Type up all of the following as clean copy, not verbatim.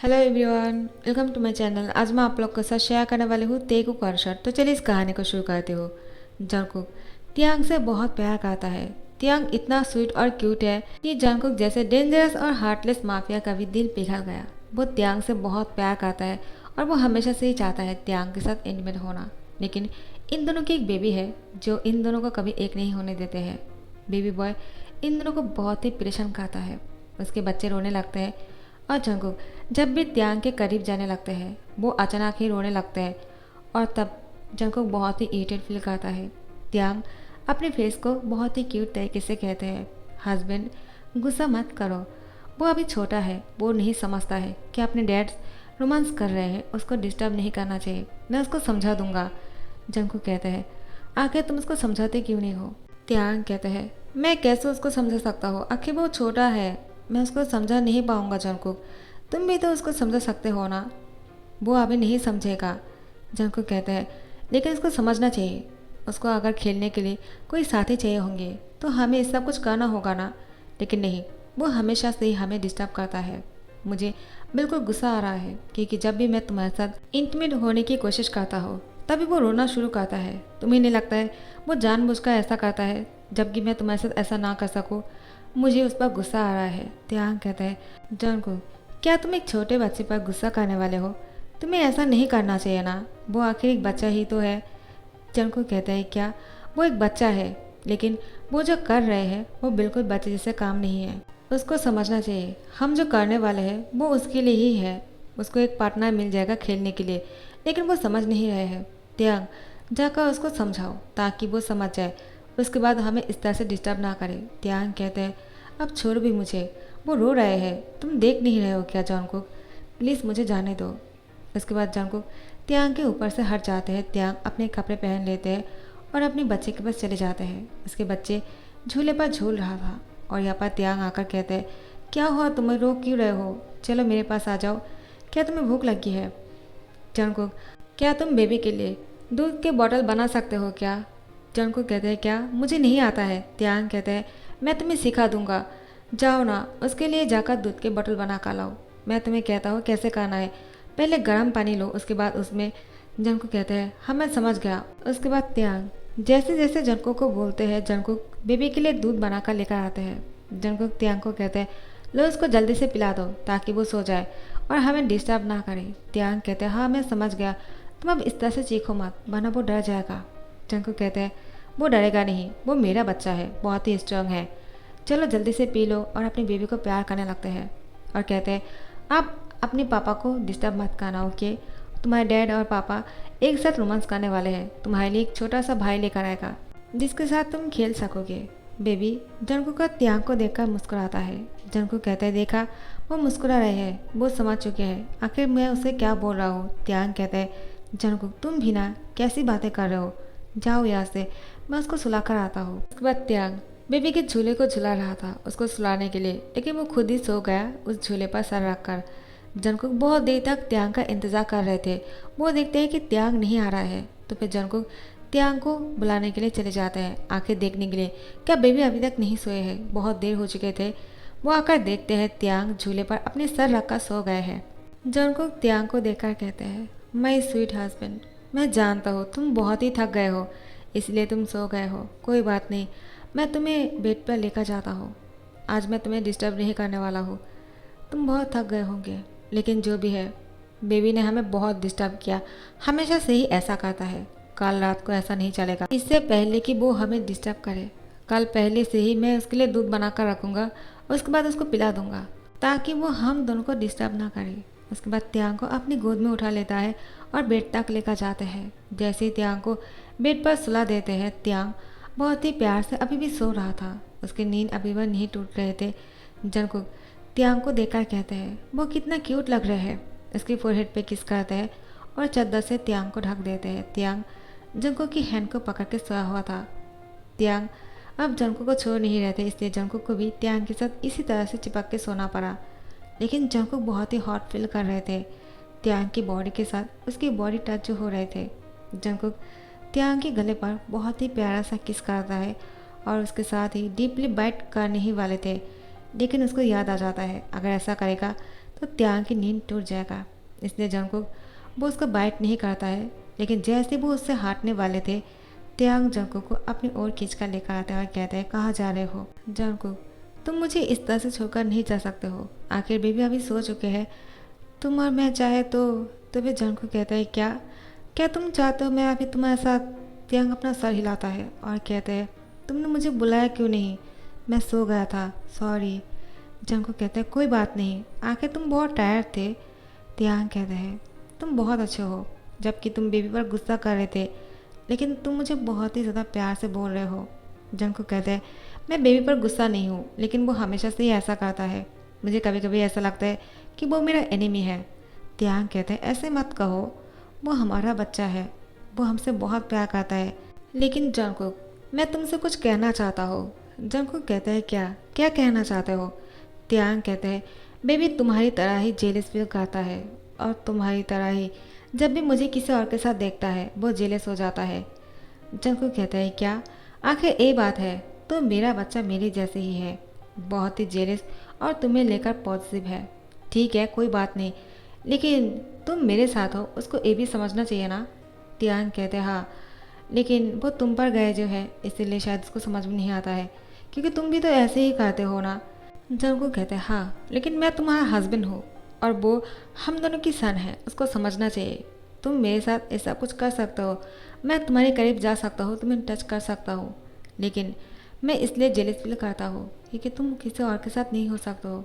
Hello everyone, welcome to my channel. आज मैं आप लोग के साथ शेयर करने वाली हूँ तेगु कर्सर। तो चलिए इस कहानी को शुरू करते हो। जंगकुक तियांग से बहुत प्यार करता है। तियांग इतना स्वीट और क्यूट है कि जंगकुक जैसे डेंजरस और हार्टलेस माफिया का भी दिल पिघल गया। वो तियांग से बहुत प्यार करता है और वो हमेशा से ही चाहता है तियांग के साथ इंटीमेट होना। लेकिन इन दोनों की एक बेबी है जो इन दोनों को कभी एक नहीं होने देते हैं। बेबी बॉय इन दोनों को बहुत ही परेशान करता है। उसके बच्चे रोने लगते हैं और जंगकुक जब भी त्यांग के करीब जाने लगते हैं वो अचानक ही रोने लगते हैं। और तब जंगकुक बहुत ही इरिटेट फील करता है। त्यांग अपने फेस को बहुत ही क्यूट तरीके से कहते हैं, हस्बैंड गुस्सा मत करो, वो अभी छोटा है, वो नहीं समझता है कि अपने डैड रोमांस कर रहे हैं, उसको डिस्टर्ब नहीं करना चाहिए, मैं उसको समझा दूंगा। जंगकुक कहते हैं, आखिर तुम उसको समझाते क्यों नहीं हो? त्यांग कहते हैं, मैं कैसे उसको समझा सकता हूँ, आखिर वो छोटा है, मैं उसको समझा नहीं पाऊंगा। जंगकुक तुम भी तो उसको समझा सकते हो ना। वो अभी नहीं समझेगा। जंगकुक कहते हैं, लेकिन उसको समझना चाहिए, उसको अगर खेलने के लिए कोई साथी चाहिए होंगे तो हमें ये सब कुछ करना होगा ना। लेकिन नहीं, वो हमेशा से ही हमें डिस्टर्ब करता है। मुझे बिल्कुल गुस्सा आ रहा है क्योंकि जब भी मैं तुम्हारे साथ इंटीमेट होने की कोशिश करता हूँ तभी वो रोना शुरू करता है। तुम्हें नहीं लगता है वो जानबूझकर ऐसा करता है जबकि मैं तुम्हारे साथ ऐसा ना कर सकूँ? मुझे उस पर गुस्सा आ रहा है। त्यांग कहते हैं, जंगकुक क्या तुम एक छोटे बच्चे पर गुस्सा करने वाले हो? तुम्हें ऐसा नहीं करना चाहिए ना, वो आखिर एक बच्चा ही तो है। जंगकुक कहता है, क्या वो एक बच्चा है, लेकिन वो जो कर रहे हैं वो बिल्कुल बच्चे जैसे काम नहीं है। उसको समझना चाहिए हम जो करने वाले हैं वो उसके लिए ही है। उसको एक पार्टनर मिल जाएगा खेलने के लिए, लेकिन वो समझ नहीं रहे हैं। त्यांग जाकर उसको समझाओ ताकि वो समझ जाए, उसके बाद हमें इस तरह से डिस्टर्ब ना करे। त्यांग कहते हैं, अब छोड़ भी मुझे, वो रो रहे हैं, तुम देख नहीं रहे हो क्या? जंगकुक प्लीज़ मुझे जाने दो। उसके बाद जंगकुक त्यांग के ऊपर से हट जाते हैं। त्यांग अपने कपड़े पहन लेते हैं और अपने बच्चे के पास चले जाते हैं। उसके बच्चे झूले पर झूल रहा था और यहाँ पर त्यांग आकर कहते हैं, क्या हुआ, तुम्हें रो क्यों रहे हो? चलो मेरे पास आ जाओ, क्या तुम्हें भूख लगी है? जंगकुक क्या तुम बेबी के लिए दूध के बॉटल बना सकते हो क्या? जंगकुक कहते हैं, क्या मुझे नहीं आता है? त्यांग कहते हैं, मैं तुम्हें सिखा दूंगा, जाओ ना, उसके लिए जाकर दूध के बोतल बना कर लाओ। मैं तुम्हें कहता हूँ कैसे करना है, पहले गर्म पानी लो, उसके बाद उसमें। जंगकुक कहते हैं, हाँ मैं समझ गया। उसके बाद त्यांग जैसे जैसे जंगकुक को बोलते हैं, जंगकुक बेबी के लिए दूध बनाकर लेकर आते हैं। जंगकुक त्यांग को कहते हैं, लो उसको जल्दी से पिला दो ताकि वो सो जाए और हमें डिस्टर्ब ना करे। त्यांग कहते हैं, हाँ मैं समझ गया, तुम अब इस तरह से चीखो मत वरना वो डर जाएगा। जंगकुक कहते हैं, वो डरेगा नहीं, वो मेरा बच्चा है, बहुत ही स्ट्रांग है, चलो जल्दी से पी लो। और अपनी बेबी को प्यार करने लगते हैं और कहते हैं, आप अपने पापा को डिस्टर्ब मत करना, ओके? तुम्हारे डैड और पापा एक साथ रोमांस करने वाले हैं, तुम्हारे लिए एक छोटा सा भाई लेकर आएगा जिसके साथ तुम खेल सकोगे। बेबी जंगकुक का त्यांग को देखकर मुस्कुराता है। जंगकुक कहते हैं, देखा वो मुस्कुरा रहे हैं, वो समझ चुके हैं आखिर मैं उसे क्या बोल रहा हूँ। त्यांग कहते हैं, जंगकुक तुम भी ना कैसी बातें कर रहे हो, जाओ यहाँ से, मैं उसको सुला कर आता हूँ। उसके बाद त्यांग बेबी के झूले को झुला रहा था उसको सुलाने के लिए, लेकिन वो खुद ही सो गया उस झूले पर सर रखकर। जंगकुक बहुत देर तक त्यांग का इंतजार कर रहे थे। वो देखते हैं कि त्यांग नहीं आ रहा है तो फिर जंगकुक त्यांग को बुलाने के लिए चले जाते हैं, आखिर देखने के लिए क्या बेबी अभी तक नहीं सोए हैं, बहुत देर हो चुके थे। वो आकर देखते हैं त्यांग झूले पर अपने सर रखकर सो गए हैं। जंगकुक त्यांग को देखकर कहते हैं, माय स्वीट हस्बैंड, मैं जानता हूँ तुम बहुत ही थक गए हो इसलिए तुम सो गए हो, कोई बात नहीं, मैं तुम्हें बेड पर लेकर जाता हूँ, आज मैं तुम्हें डिस्टर्ब नहीं करने वाला हूँ। तुम बहुत थक गए होंगे, लेकिन जो भी है बेबी ने हमें बहुत डिस्टर्ब किया, हमेशा से ही ऐसा करता है, कल रात को ऐसा नहीं चलेगा, इससे पहले कि वो हमें डिस्टर्ब करे कल पहले से ही मैं उसके लिए दूध बनाकर रखूँगा, उसके बाद उसको पिला दूंगा ताकि वो हम दोनों को डिस्टर्ब ना करे। उसके बाद त्यांग को अपनी गोद में उठा लेता है और बेड तक लेकर जाते हैं। जैसे ही त्यांग को बेड पर सुला देते हैं, त्यांग बहुत ही प्यार से अभी भी सो रहा था, उसकी नींद अभी वह नहीं टूट रहे थे। जंगकुक त्यांग को देखकर कहते हैं, वो कितना क्यूट लग रहे हैं, उसकी फोरहेड पे किस करते हैं और चादर से त्यांग को ढक देते हैं। त्यांग जंगकुक की हैंड को पकड़ के सोया हुआ था। त्यांग अब जंगकुक को छोड़ नहीं रहे थे, इसलिए जंगकुक को भी त्यांग के साथ इसी तरह से चिपक के सोना पड़ा। लेकिन जंगकुक बहुत ही हॉट फील कर रहे थे, त्यांग की बॉडी के साथ उसकी बॉडी टच जो हो रहे थे। जंगकुक त्यांग के गले पर बहुत ही प्यारा सा किस करता है और उसके साथ ही डीपली बाइट करने ही वाले थे, लेकिन उसको याद आ जाता है अगर ऐसा करेगा तो त्यांग की नींद टूट जाएगा। इसलिए जंगकुक वो उसको बाइट नहीं करता है, लेकिन जैसे वो उससे हटने वाले थे त्यांग जंगकुक को अपनी ओर खींच कर लेकर आते हैं और कहते हैं कहाँ जा रहे हो। जंगकुक, तुम मुझे इस तरह से छोड़कर नहीं जा सकते हो, आखिर बेबी अभी सो चुके हैं, तुम और मैं चाहे तो फिर जंगकुक कहता है क्या क्या तुम चाहते हो मैं अभी तुम्हारे साथ। त्यांग अपना सर हिलाता है और कहते हैं तुमने मुझे बुलाया क्यों नहीं, मैं सो गया था, सॉरी। जंगकुक कहते हैं कोई बात नहीं, आखिर तुम बहुत टायर्ड थे। त्यांग कहते हैं तुम बहुत अच्छे हो, जबकि तुम बेबी पर गुस्सा कर रहे थे, लेकिन तुम मुझे बहुत ही ज़्यादा प्यार से बोल रहे हो। जंगकुक कहते हैं मैं बेबी पर गुस्सा नहीं हूँ, लेकिन वो हमेशा से ही ऐसा करता है, मुझे कभी कभी ऐसा लगता है कि वो मेरा एनिमी है। त्यांग कहते हैं ऐसे मत कहो, वो हमारा बच्चा है, वो हमसे बहुत प्यार करता है। लेकिन जंगकुक, मैं तुमसे कुछ कहना चाहता हूँ। जंगकुक कहते हैं क्या क्या कहना चाहते हो। त्यांग कहते हैं बेबी तुम्हारी तरह ही जेलस फील करता है, और तुम्हारी तरह ही जब भी मुझे किसी और के साथ देखता है वो जेलस हो जाता है। जंगकुक कहता है क्या, आखिर ये बात है, तो मेरा बच्चा मेरे जैसे ही है, बहुत ही जेलस और तुम्हें लेकर पॉजिटिव है। ठीक है कोई बात नहीं, लेकिन तुम मेरे साथ हो उसको ये भी समझना चाहिए ना। त्यांग कहते हैं हाँ, लेकिन वो तुम पर गए जो है, इसीलिए शायद उसको समझ में नहीं आता है, क्योंकि तुम भी तो ऐसे ही करते हो ना। जंगकुक कहते हैं हाँ, लेकिन मैं तुम्हारा हस्बैंड हूँ और वो हम दोनों की सन है, उसको समझना चाहिए। तुम मेरे साथ ऐसा कुछ कर सकते हो, मैं तुम्हारे करीब जा सकता हूँ, तुम्हें टच कर सकता हूँ, लेकिन मैं इसलिए जेलस फील करता हूँ क्योंकि तुम किसी और के साथ नहीं हो सकते हो।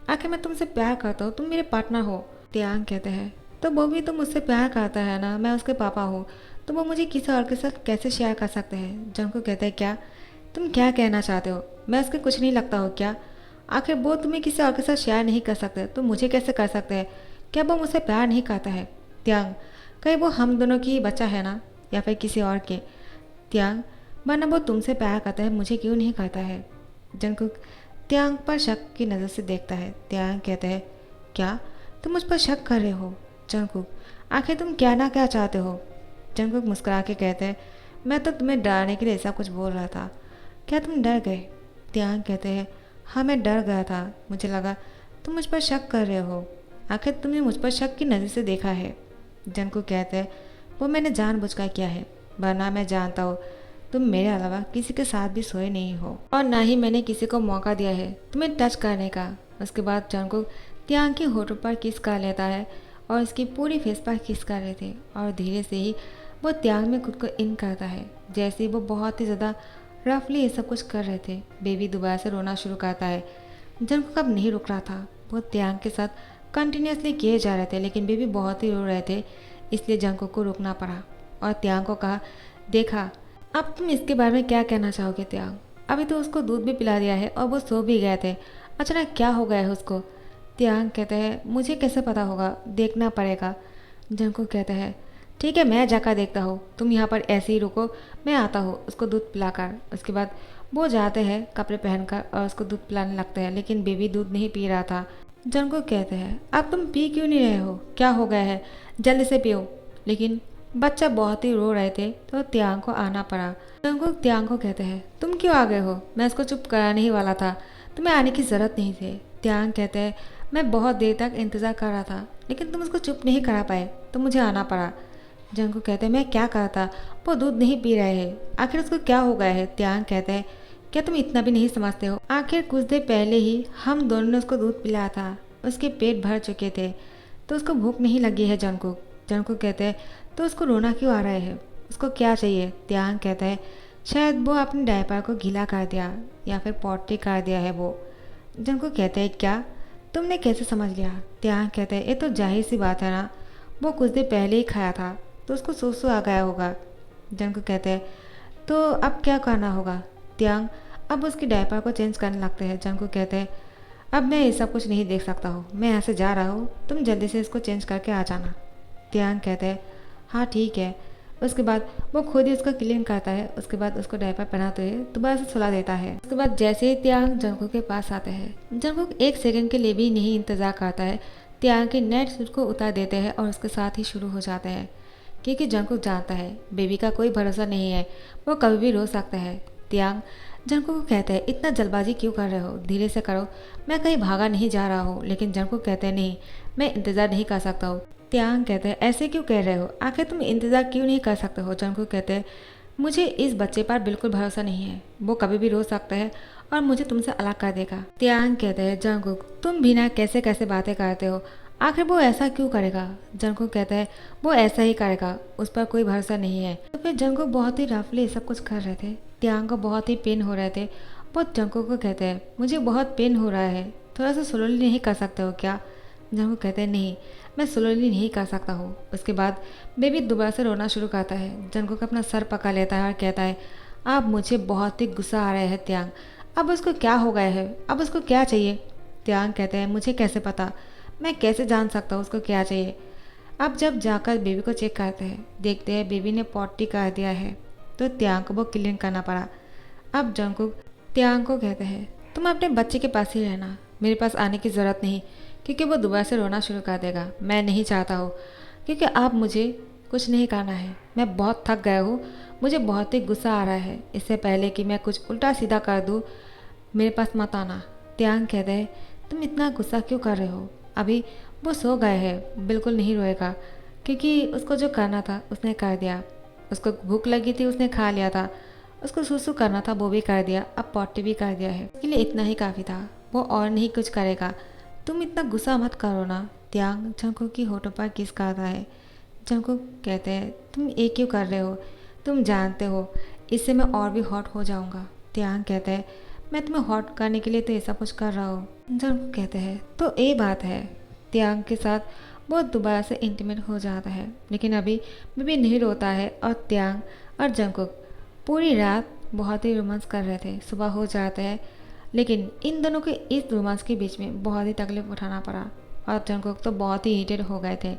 आखिर मैं तुमसे प्यार करता हूँ, तुम मेरे पार्टनर हो। त्यांग कहते हैं तो वो भी तो मुझसे प्यार करता है ना, मैं उसके पापा हूँ, तो वो मुझे किसी और के साथ कैसे शेयर कर सकते हैं। जंगकुक कहते हैं क्या तुम क्या कहना चाहते हो, मैं उसके कुछ नहीं लगता हो क्या। आखिर वो तुम्हें किसी और के साथ शेयर नहीं कर सकते तो मुझे कैसे कर सकते हैं, क्या वो मुझसे प्यार नहीं करता है। त्यांग, कहीं वो हम दोनों की बच्चा है ना, या फिर किसी और के। त्यांग, वरना वो तुमसे प्यार करता है, मुझे क्यों नहीं करता है। जंगकुक त्यांग पर शक की नज़र से देखता है। त्यांग कहते हैं क्या तुम मुझ पर शक कर रहे हो। जंगकुक, आखिर तुम क्या ना क्या चाहते हो। जंगकुक मुस्कुरा के कहते हैं मैं तो तुम्हें डराने के लिए ऐसा कुछ बोल रहा था, क्या तुम डर गए। त्यांग कहते हैं हाँ मैं डर गया था, मुझे लगा तुम मुझ पर शक कर रहे हो, आखिर तुमने मुझ पर शक की नज़र से देखा है। जंगकुक कहते हैं वो मैंने जानबूझकर किया है, वरना मैं जानता हूँ तुम मेरे अलावा किसी के साथ भी सोए नहीं हो, और ना ही मैंने किसी को मौका दिया है तुम्हें टच करने का। उसके बाद जंगकुक त्यांग के होठों पर किस कर लेता है और उसकी पूरी फेस पर किस कर रहे थे, और धीरे से ही वो त्यांग में खुद को इन करता है। जैसे ही वो बहुत ही ज़्यादा रफली ये सब कुछ कर रहे थे, बेबी दोबारा से रोना शुरू करता है। जंगकुक अब नहीं रुक रहा था, वो त्यांग के साथ कंटिन्यूसली किए जा रहे थे, लेकिन बेबी बहुत ही रो रहे थे, इसलिए जंगकुक को रुकना पड़ा और त्यांग को कहा देखा अब तुम इसके बारे में क्या कहना चाहोगे त्यांग, अभी तो उसको दूध भी पिला दिया है और वो सो भी गए थे, अचानक क्या हो गया है उसको। त्यांग कहते हैं मुझे कैसे पता होगा, देखना पड़ेगा। जंगकुक कहते हैं ठीक है मैं जाकर देखता हूँ, तुम यहाँ पर ऐसे ही रुको, मैं आता हूँ उसको दूध पिलाकर। उसके बाद वो जाते हैं कपड़े पहनकर और उसको दूध पिलाने लगते हैं, लेकिन बेबी दूध नहीं पी रहा था। जंगकुक कहते हैं अब तुम पी क्यों नहीं रहे हो, क्या हो गया है, जल्दी से पियो। लेकिन बच्चा बहुत ही रो रहे थे तो त्यांग को आना पड़ा। जंगकुक त्यांग को कहते हैं तुम क्यों आ गए हो, मैं उसको चुप कराने ही वाला था, तुम्हें आने की ज़रूरत नहीं थी। त्यांग कहते हैं मैं बहुत देर तक इंतज़ार कर रहा था, लेकिन तुम उसको चुप नहीं करा पाए तो मुझे आना पड़ा। जंगकुक कहते हैं मैं क्या कहा था, वो दूध नहीं पी रहे हैं, आखिर उसको क्या हो गया है। त्यांग कहते हैं क्या तुम इतना भी नहीं समझते हो, आखिर कुछ देर पहले ही हम दोनों ने उसको दूध पिलाया था, उसके पेट भर चुके थे तो उसको भूख नहीं लगी है। जंगकुक कहते हैं तो उसको रोना क्यों आ रहा है, उसको क्या चाहिए। त्यांग कहता है शायद वो अपने डायपर को गीला कर दिया या फिर पॉटी कर दिया है वो। जंगकुक कहते हैं क्या, तुमने कैसे समझ लिया। त्यांग कहते हैं ये तो जाहिर सी बात है ना, वो कुछ देर पहले ही खाया था तो उसको सोसो आ गया होगा। जंगकुक कहते हैं तो अब क्या करना होगा। त्यांग अब उसकी डायपर को चेंज करने लगते हैं। जंगकुक कहते हैं अब मैं ये सब कुछ नहीं देख सकता हूँ, मैं यहाँ से जा रहा हूँ, तुम जल्दी से इसको चेंज करके आ जाना। त्यांग कहते हैं हाँ ठीक है। उसके बाद वो खुद ही उसको क्लीन करता है, उसके बाद उसको डायपर पहनाते हुए दोबारा से सुला देता है। उसके बाद जैसे ही त्यांग जंगकुक के पास आता है, जंगकुक एक सेकंड के लिए भी नहीं इंतज़ार करता है, त्यांग के नेट सूट को उतार देते हैं और उसके साथ ही शुरू हो जाते हैं, क्योंकि जंगकुक जानता है बेबी का कोई भरोसा नहीं है, वो कभी भी रो सकता है। त्यांग जंगकुक को कहते हैं इतना जल्दबाजी क्यों कर रहे हो, धीरे से करो, मैं कहीं भागा नहीं जा रहा हूँ। लेकिन जंगकुक कहते हैं नहीं, मैं इंतज़ार नहीं कर सकता हूँ। त्यांग कहते हैं ऐसे क्यों कह रहे हो, आखिर तुम इंतज़ार क्यों नहीं कर सकते हो। जंगकुक कहते हैं मुझे इस बच्चे पर बिल्कुल भरोसा नहीं है, वो कभी भी रो सकता है और मुझे तुमसे अलग कर देगा। त्यांग कहते हैं जंगकुक तुम भी ना कैसे कैसे बातें करते हो, आखिर वो ऐसा क्यों करेगा। जंगकुक कहता है वो ऐसा ही करेगा, उस पर कोई भरोसा नहीं है। तो फिर जंगकुक बहुत ही रफली सब कुछ कर रहे थे। त्यांग को बहुत ही पेन हो रहे थे। वो जंगकुक को कहते हैं मुझे बहुत पेन हो रहा है, थोड़ा सा स्लोली नहीं कर सकते हो क्या। जंगकुक कहते हैं नहीं, मैं स्लोली नहीं कर सकता हूँ। उसके बाद बेबी दोबारा से रोना शुरू करता है। जंगकुक अपना सर पकड़ लेता है और कहता है अब मुझे बहुत ही गुस्सा आ रहा है त्यांग, अब उसको क्या हो गया है, अब उसको क्या चाहिए। त्यांग कहते हैं मुझे कैसे पता, मैं कैसे जान सकता हूँ उसको क्या चाहिए। अब जब जाकर बेबी को चेक करते हैं, देखते हैं बेबी ने पॉटी कर दिया है, तो त्यांग को वो क्लीन करना पड़ा। अब जंगकुक त्यांग को कहते हैं तुम अपने बच्चे के पास ही रहना, मेरे पास आने की ज़रूरत नहीं, क्योंकि वो दोबारा से रोना शुरू कर देगा। मैं नहीं चाहता हूँ, क्योंकि अब मुझे कुछ नहीं करना है, मैं बहुत थक गया हूँ, मुझे बहुत ही गुस्सा आ रहा है। इससे पहले कि मैं कुछ उल्टा सीधा कर दूँ, मेरे पास मत आना। त्यांग कहते हैं तुम इतना गुस्सा क्यों कर रहे हो, अभी वो सो गए हैं, बिल्कुल नहीं रोएगा, क्योंकि उसको जो करना था उसने कर दिया। उसको भूख लगी थी, उसने खा लिया था, उसको सुसु करना था वो भी कर दिया, अब पॉटी भी कर दिया है, उसके लिए इतना ही काफ़ी था, वो और नहीं कुछ करेगा। तुम इतना गुस्सा मत करो ना। त्यांग जंगकुक की होठों पर किस करता है। जंगकुक कहते हैं तुम ये क्यों कर रहे हो, तुम जानते हो इससे मैं और भी हॉट हो जाऊंगा। त्यांग कहते हैं मैं तुम्हें हॉट करने के लिए तो ऐसा कुछ कर रहा हूँ। जंगकुक कहते हैं तो ये बात है। त्यांग के साथ वो दोबारा से इंटीमेट हो जाता है, लेकिन अभी बेबी नहीं रोता है और त्यांग और जंगकुक पूरी रात बहुत ही रोमांस कर रहे थे। सुबह हो जाता है, लेकिन इन दोनों के इस रोमांस के बीच में बहुत ही तकलीफ उठाना पड़ा और जंगकुक तो बहुत ही हीटेड हो गए थे।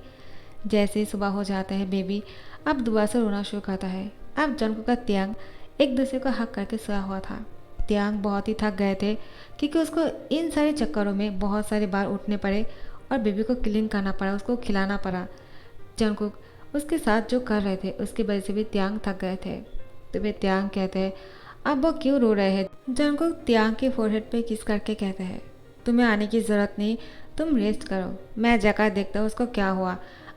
जैसे ही सुबह हो जाता है, बेबी अब दोबारा से रोना शुरू करता है। अब जंगकुक का त्यांग एक दूसरे को हक करके सोया हुआ था। त्यांग बहुत ही थक गए थे, क्योंकि उसको इन सारे चक्करों में बहुत सारे बार उठने पड़े और बेबी को क्लीन करना पड़ा, उसको खिलाना पड़ा। जंगकुक उसके साथ जो कर रहे थे उसकी वजह से भी त्यांग थक गए थे। तो वे त्यांग कहते हैं अब वो क्यों रो रहे हैं। जंगकुक त्यांग के फोरहेड पे किस करके कहते हैं तुम्हें आने की ज़रूरत नहीं, तुम रेस्ट करो, मैं जाकर देखता हूँ उसको क्या हुआ।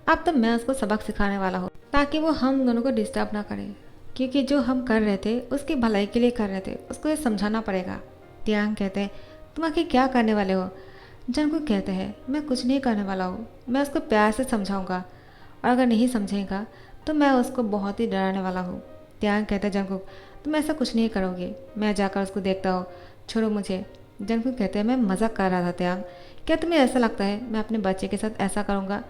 अब तो मैं उसको सबक सिखाने वाला हूँ, ताकि वो हम दोनों को डिस्टर्ब ना करे, क्योंकि जो हम कर रहे थे उसकी भलाई के लिए कर रहे थे, उसको ये समझाना पड़ेगा। त्यांग कहते हैं तुम आखिर क्या करने वाले हो। जंगकुक कहते हैं मैं कुछ नहीं करने वाला हूँ, मैं उसको प्यार से समझाऊंगा, और अगर नहीं समझेगा तो मैं उसको बहुत ही डराने वाला हूँ। त्यांग कहते हैं जंगकुक तुम ऐसा कुछ नहीं करोगे, मैं जाकर उसको देखता हूँ, छोड़ो मुझे। जंगकुक कहते हैं मैं मजाक कर रहा था त्यांग, क्या तुम्हें ऐसा लगता है मैं अपने बच्चे के साथ ऐसा करूँगा।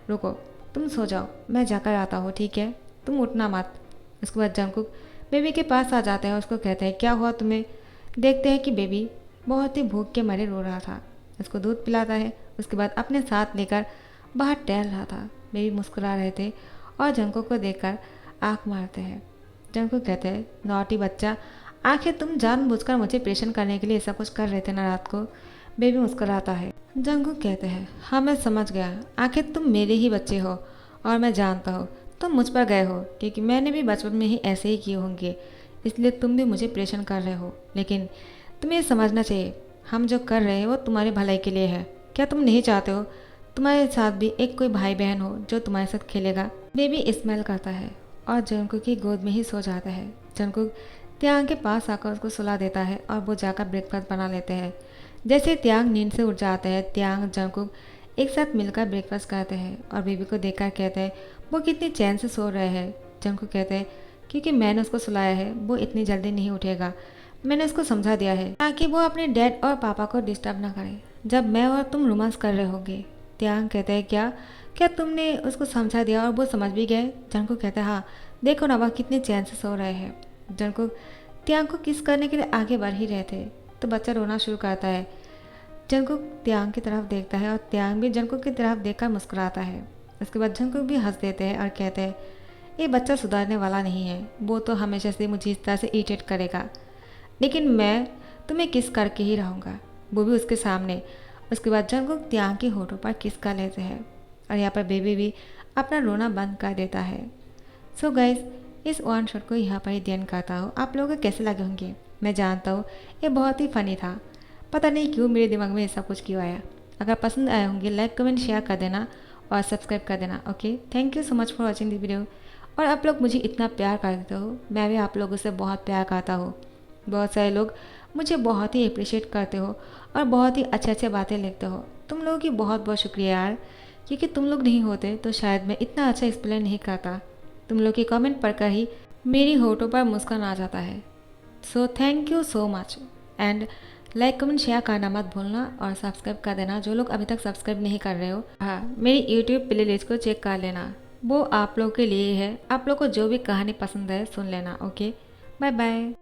रुको तुम सो जाओ, मैं जाकर आता हूँ, ठीक है, तुम उठना मत। उसके बाद जंगकुक बेबी के पास आ जाता है, उसको कहते हैं क्या हुआ तुम्हें। देखते हैं कि बेबी बहुत ही भूख के मारे रो रहा था। उसको दूध पिलाता है, उसके बाद अपने साथ लेकर बाहर टहल रहा था। बेबी मुस्कुरा रहे थे और जंगकुक को देखकर आँख मारते हैं। जंगकुक कहते हैं नॉटी बच्चा, आखिर तुम जानबूझकर मुझे परेशान करने के लिए ऐसा कुछ कर रहे थे ना रात को। बेबी मुस्कुराता है। जंगकुक कहते हैं हाँ मैं समझ गया, आखिर तुम मेरे ही बच्चे हो और मैं जानता हूँ तुम मुझ पर गए हो, क्योंकि मैंने भी बचपन में ही ऐसे ही किए होंगे, इसलिए तुम भी मुझे परेशान कर रहे हो। लेकिन तुम्हें समझना चाहिए हम जो कर रहे हैं वो तुम्हारी भलाई के लिए है। क्या तुम नहीं चाहते हो तुम्हारे साथ भी एक कोई भाई बहन हो जो तुम्हारे साथ खेलेगा। बेबी स्माइल करता है और जंगकुक की गोद में ही सो जाता है। जंगकुक त्यांग के पास आकर उसको सुला देता है और वो जाकर ब्रेकफास्ट बना लेते हैं। जैसे त्यांग नींद से उठ जाते हैं, त्यांग जंगकुक एक साथ मिलकर ब्रेकफास्ट करते हैं और बेबी को देखकर कहते हैं वो कितनी चैन से सो रहे हैं। जंगकुक कहते हैं क्योंकि मैंने उसको सुलाया है, वो इतनी जल्दी नहीं उठेगा, मैंने उसको समझा दिया है ताकि वो अपने डैड और पापा को डिस्टर्ब ना करे जब मैं और तुम रोमांस कर रहे होंगे। त्यांग कहते हैं क्या क्या तुमने उसको समझा दिया और वो समझ भी गए। जंगकुक कहते हैं हाँ, देखो ना वह कितने चैन से सो रहे हैं। जंगकुक त्यांग को किस करने के लिए आगे बढ़ ही रहे थे तो बच्चा रोना शुरू करता है। जंगकुक त्यांग की तरफ देखता है और त्यांग भी जंगकुक की तरफ देखकर मुस्कुराता है। उसके बाद जंगकुक भी हंस देते हैं और कहते हैं ये बच्चा सुधारने वाला नहीं है, वो तो हमेशा से मुझे इस तरह से इरिटेट करेगा, लेकिन मैं तुम्हें किस करके ही रहूँगा, वो भी उसके सामने। उसके बाद जंगकुक त्यांग के होठों पर किस कर लेते हैं और यहाँ पर बेबी भी अपना रोना बंद कर देता है। सो गाइज इस वन शॉट को यहाँ पर ही ध्यान करता हूँ। आप लोगों को कैसे लगे होंगे मैं जानता हूँ ये बहुत ही फ़नी था। पता नहीं क्यों मेरे दिमाग में ऐसा कुछ क्यों आया। अगर पसंद आए होंगे लाइक कमेंट शेयर कर देना और सब्सक्राइब कर देना। Okay, thank you so much for watching the video. और आप लोग मुझे इतना प्यार कर देते हो, मैं भी आप लोगों से बहुत प्यार करता हूँ। बहुत सारे लोग मुझे बहुत ही अप्रिशिएट करते हो और बहुत ही अच्छे अच्छे बातें लिखते हो। तुम लोगों की बहुत बहुत शुक्रिया यार, क्योंकि तुम लोग नहीं होते तो शायद मैं इतना अच्छा एक्सप्लेन नहीं करता। तुम लोग के कमेंट पढ़कर ही मेरी होठों पर मुस्कान आ जाता है। So thank you so much and like comment share करना मत भूलना और सब्सक्राइब कर देना जो लोग अभी तक सब्सक्राइब नहीं कर रहे हो। हाँ, मेरी यूट्यूब प्ले लिस्ट को चेक कर लेना, वो आप लोग के लिए है। आप लोग को जो भी कहानी पसंद है सुन लेना। Okay, bye bye.